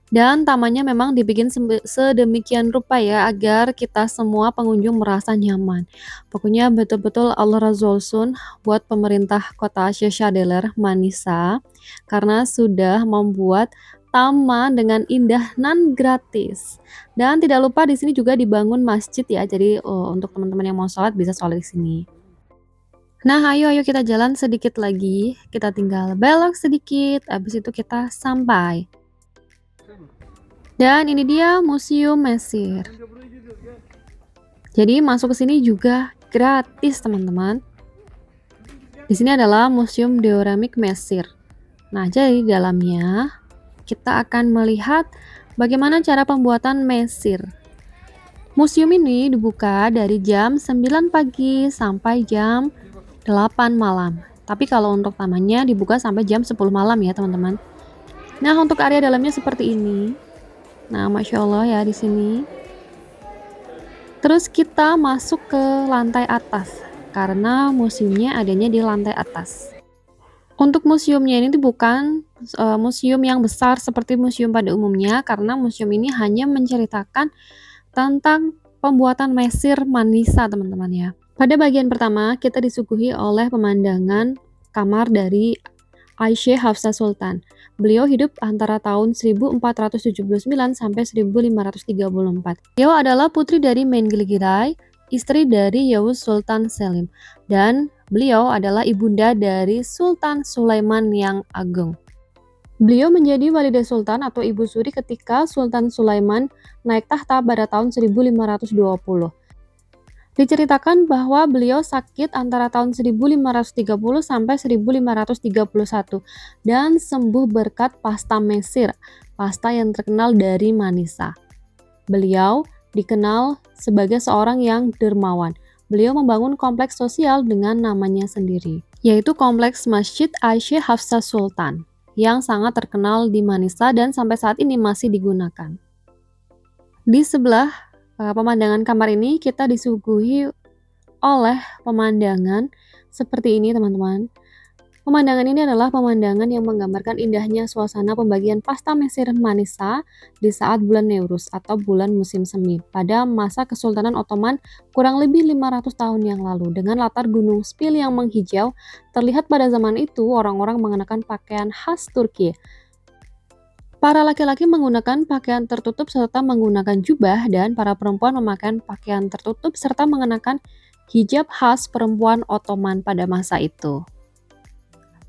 Dan tamannya memang dibikin sedemikian rupa ya agar kita semua pengunjung merasa nyaman. Pokoknya betul-betul Allah Razolsun buat pemerintah kota Syeshadeler Manisa karena sudah membuat taman dengan indah nan gratis. Dan tidak lupa di sini juga dibangun masjid ya. Jadi untuk teman-teman yang mau sholat bisa sholat di sini. Nah, ayo kita jalan sedikit lagi. Kita tinggal belok sedikit, habis itu kita sampai. Dan ini dia Museum Mesir. Jadi masuk ke sini juga gratis, teman-teman. Di sini adalah Museum Dioramik Mesir. Nah, jadi di dalamnya kita akan melihat bagaimana cara pembuatan mesir. Museum ini dibuka dari jam 9 pagi sampai jam 8 malam. Tapi kalau untuk tamannya dibuka sampai jam 10 malam ya, teman-teman. Nah, untuk area dalamnya seperti ini. Nah, Masya Allah ya di sini. Terus kita masuk ke lantai atas karena museumnya adanya di lantai atas. Untuk museumnya ini bukan museum yang besar seperti museum pada umumnya karena museum ini hanya menceritakan tentang pembuatan mesir Manisa, teman-teman ya. Pada bagian pertama kita disuguhi oleh pemandangan kamar dari Aisyah Hafsah Sultan. Beliau hidup antara tahun 1479 sampai 1534. Beliau adalah putri dari Mengiligiray, istri dari Yavuz Sultan Selim, dan beliau adalah ibunda dari Sultan Sulaiman yang Agung. Beliau menjadi Walidah Sultan atau Ibu Suri ketika Sultan Sulaiman naik tahta pada tahun 1520. Diceritakan bahwa beliau sakit antara tahun 1530 sampai 1531 dan sembuh berkat pasta mesir, pasta yang terkenal dari Manisa. Beliau dikenal sebagai seorang yang dermawan. Beliau membangun kompleks sosial dengan namanya sendiri, yaitu Kompleks Masjid Aisyah Hafsah Sultan, yang sangat terkenal di Manisa dan sampai saat ini masih digunakan. Di sebelah pemandangan kamar ini kita disuguhi oleh pemandangan seperti ini, teman-teman. Pemandangan ini adalah pemandangan yang menggambarkan indahnya suasana pembagian pasta mesir Manisa di saat bulan Neuruz atau bulan musim semi pada masa Kesultanan Ottoman kurang lebih 500 tahun yang lalu. Dengan latar gunung Spil yang menghijau, terlihat pada zaman itu orang-orang mengenakan pakaian khas Turki. Para laki-laki menggunakan pakaian tertutup serta menggunakan jubah dan para perempuan memakai pakaian tertutup serta mengenakan hijab khas perempuan Ottoman pada masa itu.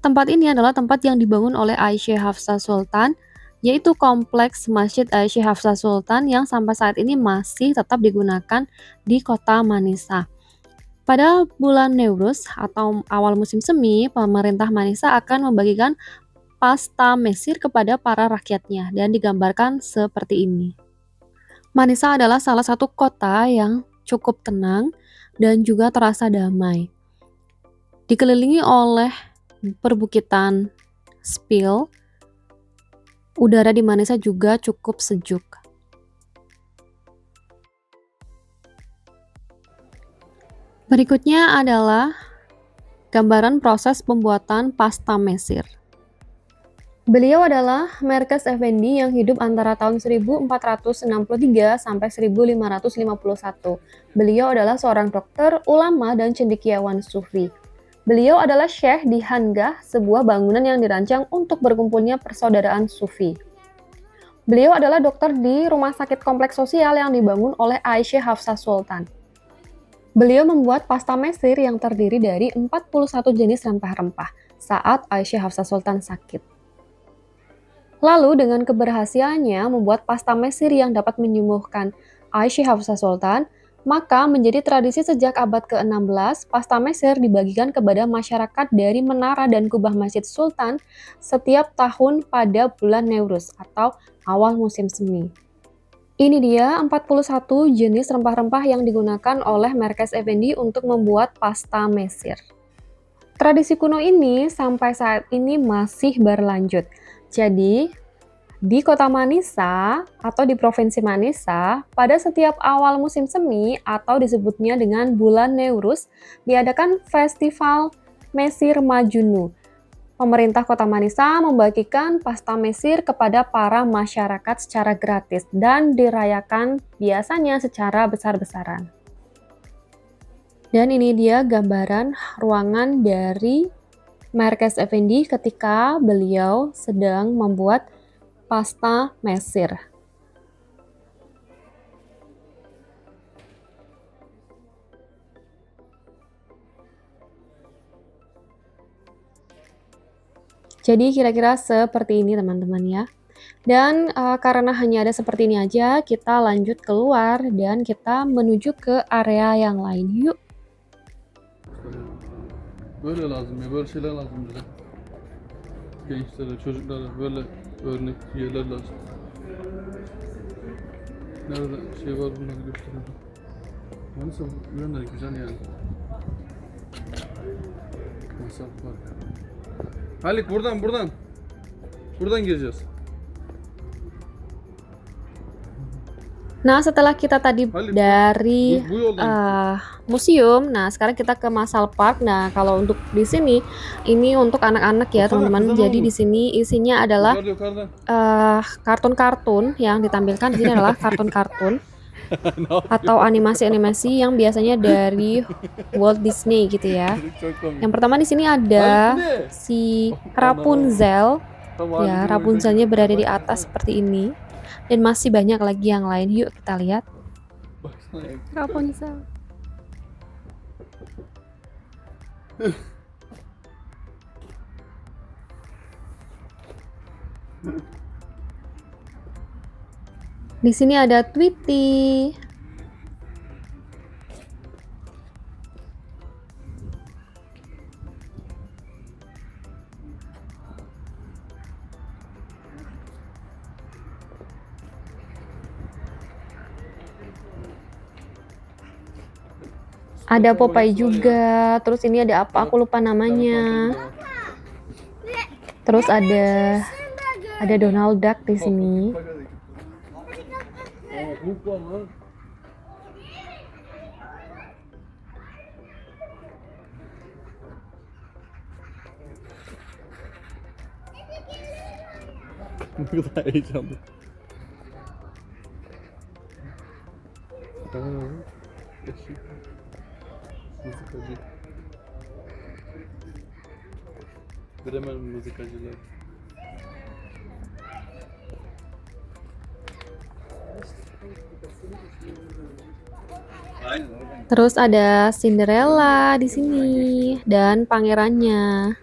Tempat ini adalah tempat yang dibangun oleh Aisyah Hafsah Sultan, yaitu kompleks Masjid Aisyah Hafsah Sultan yang sampai saat ini masih tetap digunakan di kota Manisa. Pada bulan Newruz atau awal musim semi, pemerintah Manisa akan membagikan pasta mesir kepada para rakyatnya dan digambarkan seperti ini. Manisa adalah salah satu kota yang cukup tenang dan juga terasa damai. Dikelilingi oleh perbukitan Spil, udara di Manisa juga cukup sejuk. Berikutnya adalah gambaran proses pembuatan pasta mesir. Beliau adalah Merkez Effendi yang hidup antara tahun 1463 sampai 1551. Beliau adalah seorang dokter, ulama, dan cendekiawan sufi. Beliau adalah syekh di Hangah, sebuah bangunan yang dirancang untuk berkumpulnya persaudaraan sufi. Beliau adalah dokter di rumah sakit kompleks sosial yang dibangun oleh Aisyah Hafsah Sultan. Beliau membuat pasta mesir yang terdiri dari 41 jenis rempah-rempah saat Aisyah Hafsah Sultan sakit. Lalu dengan keberhasilannya membuat pasta mesir yang dapat menyembuhkan Aisyah Hafsah Sultan, maka menjadi tradisi sejak abad ke-16, pasta mesir dibagikan kepada masyarakat dari menara dan kubah Masjid Sultan setiap tahun pada bulan Newruz atau awal musim semi. Ini dia 41 jenis rempah-rempah yang digunakan oleh Merkez Effendi untuk membuat pasta mesir. Tradisi kuno ini sampai saat ini masih berlanjut. Jadi, di kota Manisa atau di provinsi Manisa, pada setiap awal musim semi atau disebutnya dengan bulan Newruz, diadakan festival Mesir Majunu. Pemerintah kota Manisa membagikan pasta mesir kepada para masyarakat secara gratis dan dirayakan biasanya secara besar-besaran. Dan ini dia gambaran ruangan dari Merkez Effendi ketika beliau sedang membuat pasta mesir. Jadi kira-kira seperti ini teman-teman ya. Dan karena hanya ada seperti ini aja, kita lanjut keluar dan kita menuju ke area yang lain. Yuk. Böyle lazım ya, böyle şeyler lazım bize. Gençlere, çocuklara böyle örnek yerler lazım. Nerede şey var bunları gösterelim. Neyse bu yönleri güzel yani. Masraf var. Halik buradan buradan. Buradan gireceğiz. Nah, setelah kita tadi dari museum, nah sekarang kita ke Masal Park. Nah, kalau untuk di sini ini untuk anak-anak ya, teman-teman. Jadi di sini isinya adalah kartun-kartun yang ditampilkan di sini adalah kartun-kartun atau animasi-animasi yang biasanya dari Walt Disney gitu ya. Yang pertama di sini ada si Rapunzel. Ya, Rapunzelnya berada di atas seperti ini. Dan masih banyak lagi yang lain. Yuk kita lihat. Rapunzel. Di sini ada Tweety. Ada Popeye juga. Terus ini ada apa? Aku lupa namanya. Terus ada Donald Duck di sini. Ne kadar heyecanlı. Mızıkacı. Bremen mızıkacılar. Terus ada Cinderella di sini dan pangerannya.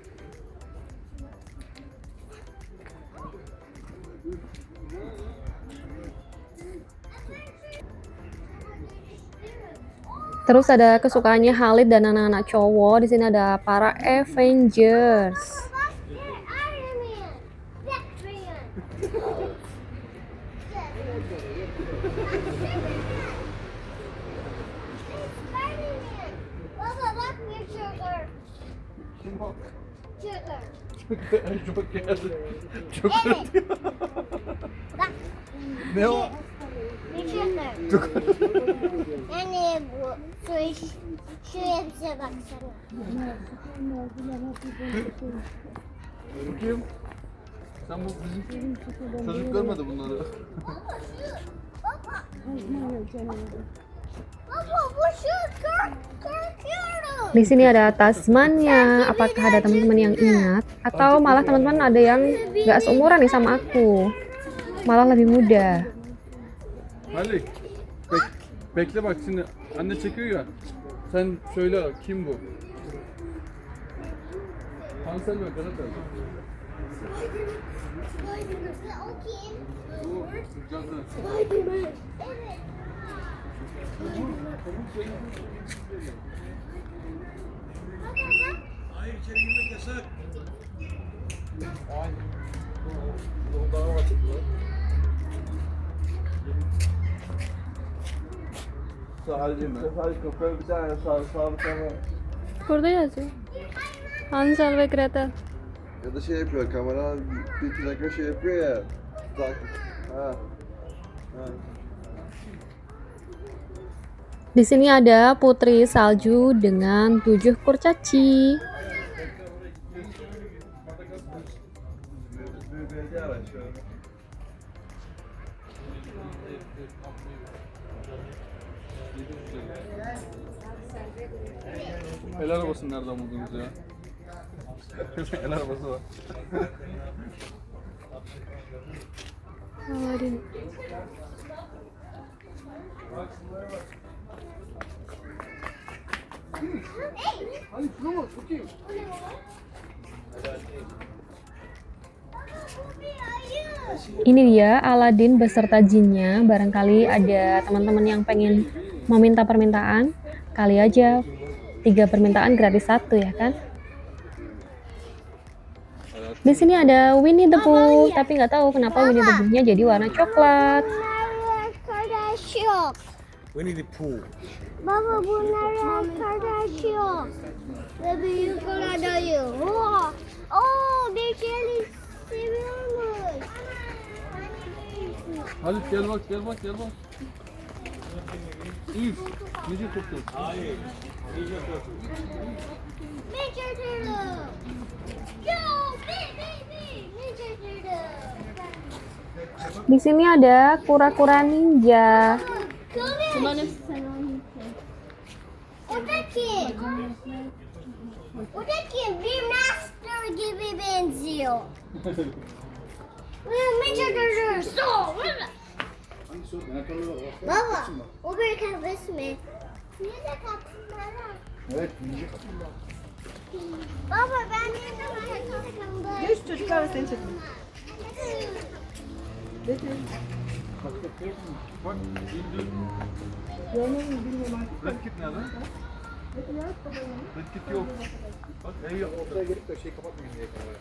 Terus ada kesukaannya Khalid dan anak-anak cowok. Di sini ada para Avengers. Iron Man, Batman. Spider-Man. Baba bak bir sugar. Kim o? Sugar. Çok geldi. Çok Evet. Bak Ne o? bir sugar. Çok Yani bu şuraya bize baksana. Bakayım. Sen bu bizim çocuk görmedi bunları. Baba bu şu korkuyorum. Di sini ada Tasmania. Apakah ada teman-teman yang ingat? Atau malah teman-teman ada yang gak seumuran nih sama aku? Malah lebih muda. Halik. Bekle bak şimdi anne çekiyor ya. Sen söyle kim bu? Hansel ve Gretel. O kim? Bu cadı. Spider-Man. Evet. Hayır, içeri girmek yasak. Sadece mi? Sadece kafaya bir tane sağ bir tane Burada yazıyor. Hansel ve Gretel. ya da şey yapıyor kamera bir iki dakika şey yapıyor ya. Tak. Ha. Ha. Di sini ada putri salju dengan 7 kurcaci. Belediye araçları. El arabasını nereden buldunuz ya? El arabası var. Hadi şuna bak bakayım. Ini dia Aladin beserta jinnya. Barangkali ada teman-teman yang pengen meminta permintaan. Kali aja 3 permintaan gratis 1 ya kan? Di sini ada Winnie the Pooh, tapi nggak tahu kenapa Winnie the Pooh-nya jadi warna coklat. Bunlar arkadaş yok. Winnie the Pooh. Baba bunlar arkadaş yok. Ve büyükler dayı. Bir kere seviyormuş. Halit gel bak gel bak gel bak. Üf. Nece koktu? Hayır. Ninja Turtle. Go, Ninja Turtle. Di sini ada kura-kura ninja. O da kim? O da kim? Bir master gibi benziyor. Ninja Turtle. Baba, o bir kafes mi? Nerede kaplumbağalar? Evet, yiyecek aslında. Baba ben nerede kaplumbağalar? Geç çocuklar ve seni çekin. Bak indi. Red Kit nerede? Red Kit yok. Bak ev yok. Ortaya gelip de şey kapatmayın diye kamerayı.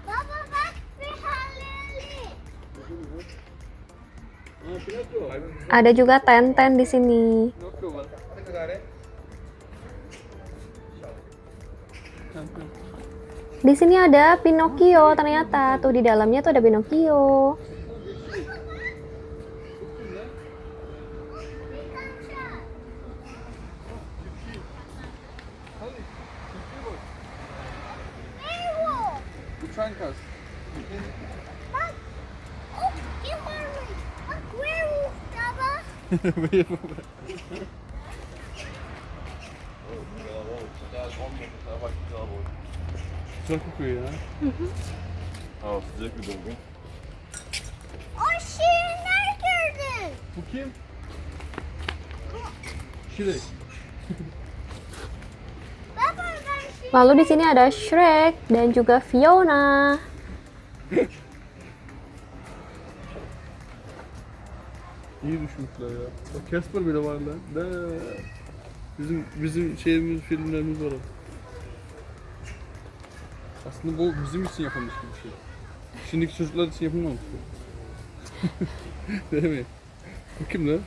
Baba bak bir haleli. Ada juga Tenten di sini. Yok yok var. Ne kadar ya? Di sini ada Pinocchio ternyata. Tuh di dalamnya tuh ada Pinocchio. Werewolf. Uçan kas. Bak. Oh, kim varmış? Bak werewolf baba. Güzel kokuyor ya. Hava sıcak bir dolgu. O şirinler gördün. Bu kim? Şirek. Baba ben şimdi Lalu di sini ada Shrek dan juga Fiona. İyi düşmüşler ya. Bak Casper bile var lan. Bizim şeyimiz, filmlerimiz var. Aslında bu bizim için yapılmış bir şey. Şimdiki çocuklar için yapılmamış bu. Değil mi? Bu kim lan?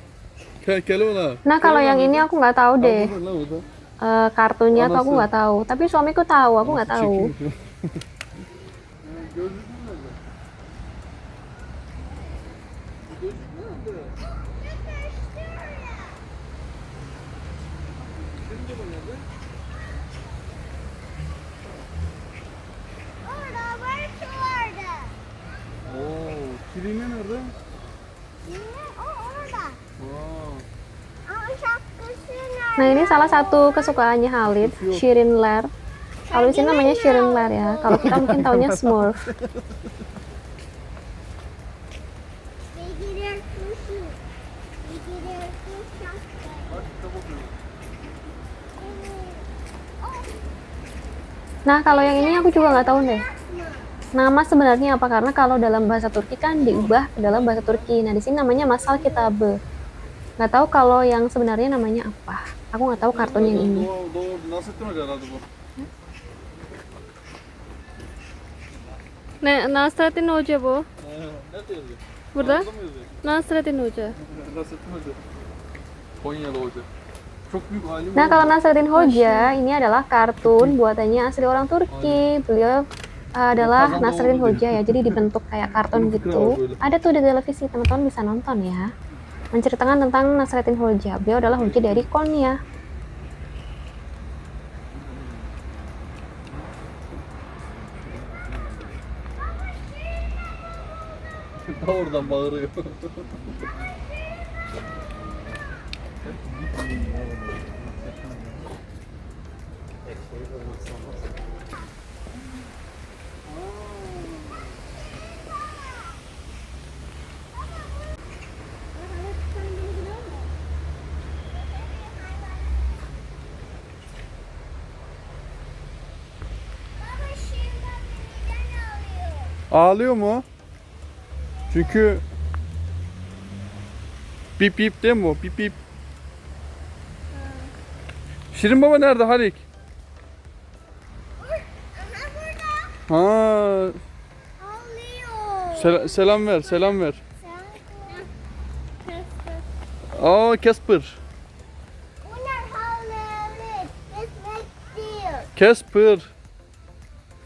Kelly mana? Nah kalau yang ini aku nggak tahu deh Lan o da. kartunya tuh aku Anası. nggak tahu. Tapi suamiku tahu, aku nggak tahu. Çekilmiş. Gözlük nerede? Gözlük nerede? Şimdi bu nerede? orada belki orada. Oo, Kirine nerede? Yine o orada. Wow. Ama şapkası nerede? Nah ini salah satu kesukaannya Halid, Shirin Lair. Kalau di sini namanya Shirin Lair ya. Kalau kita mungkin taunya Smurf. Bilgiler sushi. Bilgiler sushi. Bak kitap okuyor. Nah kalau yang ini aku juga nggak tahu deh. Nama sebenarnya apa? Karena kalau dalam bahasa Turki kan diubah ke dalam bahasa Turki. Nah di sini namanya Masal Kitabı. Nggak tahu kalau yang sebenarnya namanya apa. Aku nggak tahu kartun yang ini. Doğru. Nasrettin Hoca herhalde bu. Nasrettin Hoca bu. Nerede yazıyor? Burada? Orada mı yazıyor? Nasrettin Hoca. Nasrettin Hoca. Konyalı Hoca. Çok büyük alim. Nah oldu. kalau Nasrettin Hoja ini adalah kartun buatannya asli orang Turki. Beliau adalah Nasrettin Hoja ya. Jadi dibentuk kayak kartun gitu. Ada tuh di televisi, teman-teman bisa nonton ya. Menceritakan tentang Nasrettin Hoja. Beliau adalah Hoja dari Konya. Ta oradan bağırıyor. Baba şimdi neden alıyor? Ağlıyor mu? Çünkü bip bip değil mi o? Bip bip. Şirin Baba nerede Halik? Aha burada. Ha, Alıyor. selam ver, selam ver. Sen. Aa, Casper. Bunlar havlayalık. Etmek değil. Casper.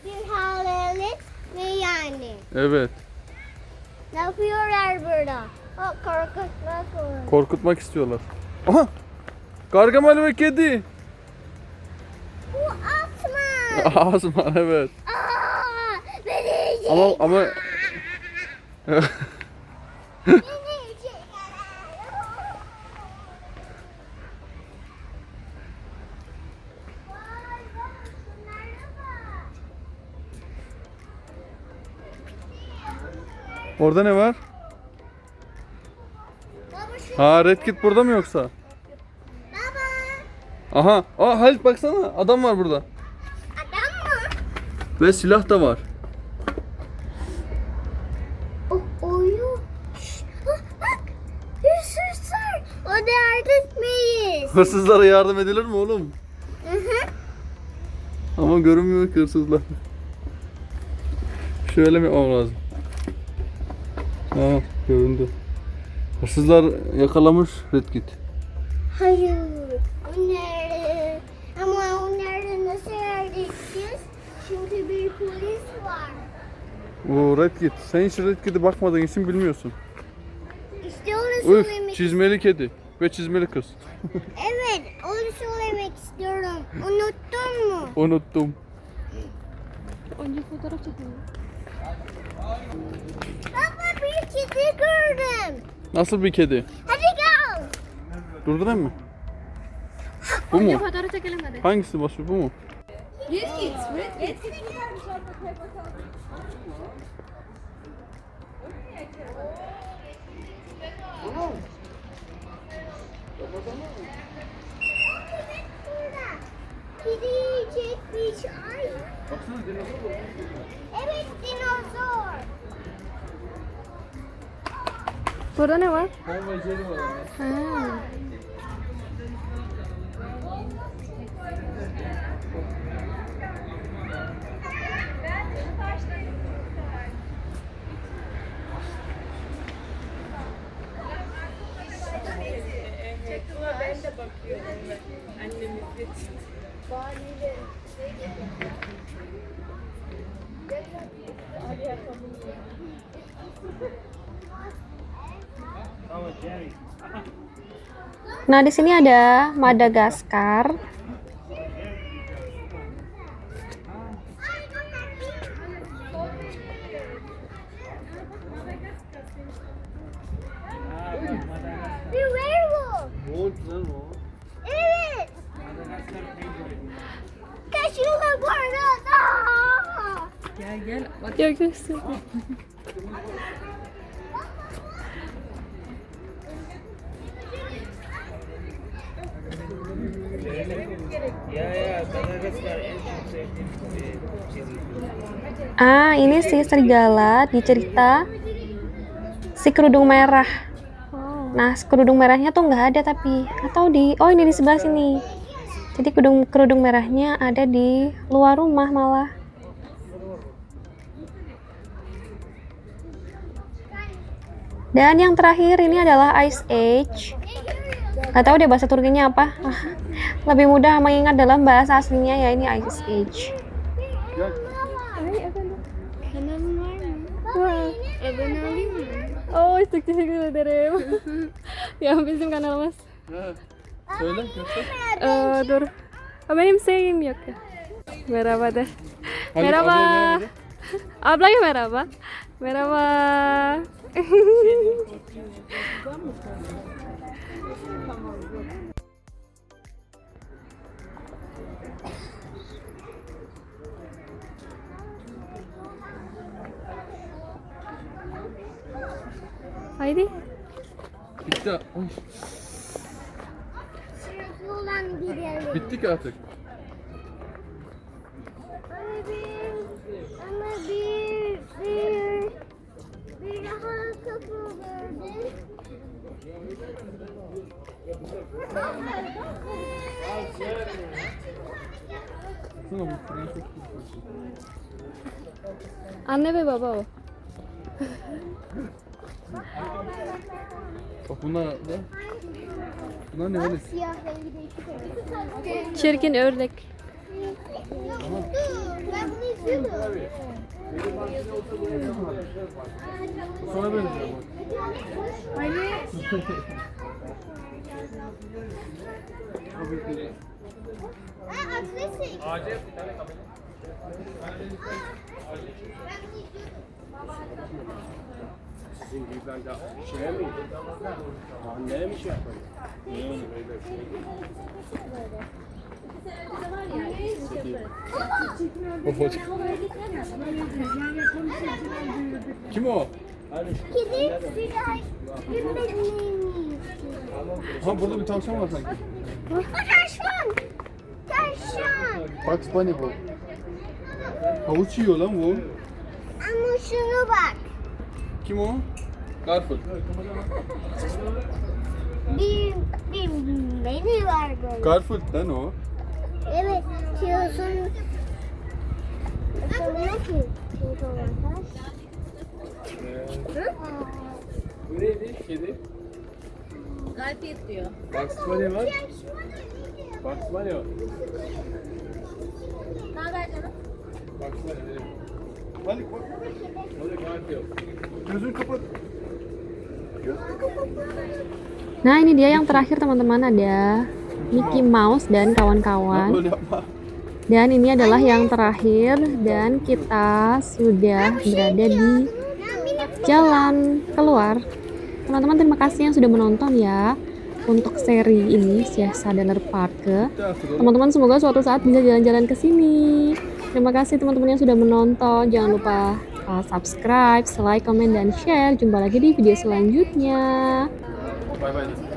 Bir havlayalık ve yani. Evet. Ne yapıyorlar burada? O korkutmak olur. Korkutmak istiyorlar. Aha! Gargamel ve kedi. Bu asma. Asma evet. Aa, beni yiyecek. Ama Beni yiyecek. Vay baba şunlara bak. orada ne var? Baba şu Ha, Red Kit burada mı yoksa? baba. Aha. Aa, Halit baksana. Adam var burada. Adam mı? Ve silah da var. O oyu. Bak. Hırsızlar. O da yardım etmeyiz. Hırsızlara yardım edilir mi oğlum? Hı hı. Ama görünmüyor ki hırsızlar. Şöyle mi yapmam lazım? Ha, göründü. Hırsızlar yakalamış Red Kit. Hayır. Onları. Ama onları nasıl öğreteceğiz? Çünkü bir polis var. Oo, Red Kit. Sen hiç Red Kit'e bakmadığın için bilmiyorsun. İşte onu Üf, söylemek çizmeli kedi ve çizmeli kız. Evet, onu söylemek istiyorum. Unuttun mu? Unuttum. Önce fotoğraf çekelim. Baba bir kedi gördüm. Nasıl bir kedi? Hadi gel. Durdurayım mı? Bu mu? Fotoğraf çekelim hadi. Hangisi başlıyor, bu mu? Burada. Kedi yiyecekmiş. Ay. Baksana dinozor var. Evet dinozor. Burada ne var? Tom ve Jerry var. Ha. Nah, di sini ada Madagaskar. Bir werewolf. Wolf lan o. Evet. Kaşıyorlar bu arada. Yok göster. Ya Madagaskar en çok sevdiğim çizgi film. Ah, ini si serigala di cerita si kerudung merah. Nah, kerudung merahnya tuh nggak ada tapi atau di oh ini di sebelah sini. Jadi kerudung merahnya ada di luar rumah malah. Dan yang terakhir ini adalah Ice Age. Gak tahu deh bahasa Turkinya apa. Lebih mudah mengingat dalam bahasa aslinya ya ini Ice Age. Kanalın var mı? Wah. Abone olayım mı? Oh, çok teşekkür ederim. Ya bizim kanalımız. Ha. Söyle göster. Dur. Benim şeyim yok ya. Merhaba de. Hadi, Merhaba. ablaya merhaba de. Ablaya merhaba. Merhaba. Haydi. Bitti. Ay, Sırası olan gidelim. bittik artık. Ama bir daha kapı gördüm. Sana bu fırın çok güzel. Anne ve baba o. Bak bunlar da. Bunlar ne öyle? Siyah rengi değişik. Çirkin ördek. Dur, ben bunu izliyordum. Sana benziyor bak. Atletik. Sizin gibi ben de şeye mi? Anneye mi şey yapayım? Niye öyle böyle bir şey? Babacık. Kim o? Kedi bir daha bilmediğimiz. Ha burada bir tavşan var sanki. Tavşan. Tavşan. Bugs Bunny bu. Havuç yiyor lan bu. Ama şunu bak. Kim o? Garfield. Bir beni var böyle. Garfield lan o. Evet. Kiyosun. Sonra ki? Bu neydi? Kedi. Garfield diyor. Bugs Bunny var. Bugs Bunny o. Ne haber canım? Bugs Bunny. Evet. Hadi bak. Hadi Garfield. Gözünü kapat. Nah, ini dia yang terakhir teman-teman, ada Mickey Mouse dan kawan-kawan. Böyle yapma. Dan ini adalah yang terakhir dan kita sudah berada di jalan keluar. Teman-teman terima kasih yang sudah menonton ya untuk seri ini Syahsadler Park. Teman-teman semoga suatu saat bisa jalan-jalan ke sini. Terima kasih teman-teman yang sudah menonton. Jangan lupa subscribe, like, komen, dan share. Jumpa lagi di video selanjutnya. Bay bay.